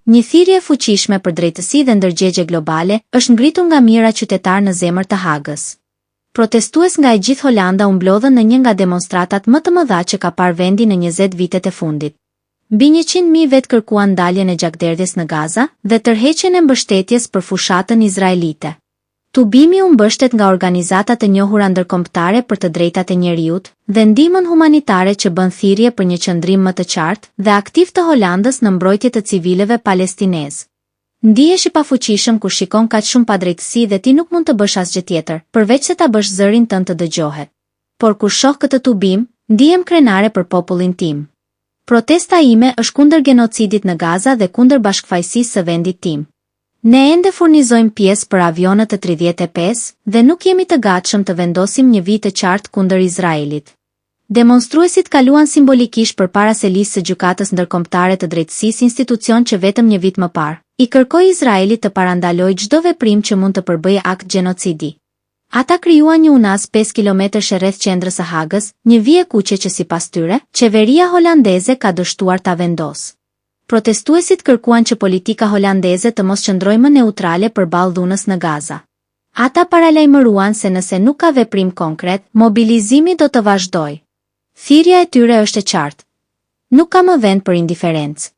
Një thirrje e fuqishme për drejtësi dhe ndërgjegje globale është ngritur nga mijëra qytetar në zemër të Hagës. Protestues nga e gjithë Holanda u mblodhën në një nga demonstratat më të mëdha që ka parë vendi në 20 vitet e fundit. Mbi 100.000 vetë kërkuan ndaljen e gjakderdhjes në Gaza dhe tërheqjen e mbështetjes për fushatën izraelite. Tubimi u mbështet nga organizata të njohura ndërkombëtare për të drejtat e njerëzit dhe ndihmën humanitare që bën thirrje për një qëndrim më të qartë dhe aktiv të Holandës në mbrojtje të civileve palestinezë. Ndihesh i pafuqishëm kur shikon kaq shumë padrejtësi dhe ti nuk mund të bësh asgjë tjetër, përveç se ta bësh zërin tënd të dëgjohet. Por kur shoh këtë tubim, ndihem krenare për popullin tim. Protesta ime është kundër genocidit në Gaza dhe kundër bashkëfaqësisë së vendit tim. Ne ende furnizojmë pjesë për avionët të 35 dhe nuk jemi të gatshëm të vendosim një vit të qartë kundër Izraelit. Demonstruesit kaluan simbolikisht përpara selisë së gjykatës ndërkombëtare të drejtësisë, institucion që vetëm një vit më parë i kërkoi Izraelit të parandalojë çdo veprim që mund të përbëjë akt gjenocidi. Ata krijuan një unas 5 kilometrash rreth qendrës së Hagës, një vije kuqe që sipas tyre, qeveria holandeze ka dështuar ta vendosë. Protestuesit kërkuan që politika holandeze të mos qëndrojë më neutrale përballë dhunës në Gaza. Ata paralajmëruan se nëse nuk ka veprim konkret, mobilizimi do të vazhdojë. Thirrja e tyre është e qartë. Nuk ka më vend për indiferencë.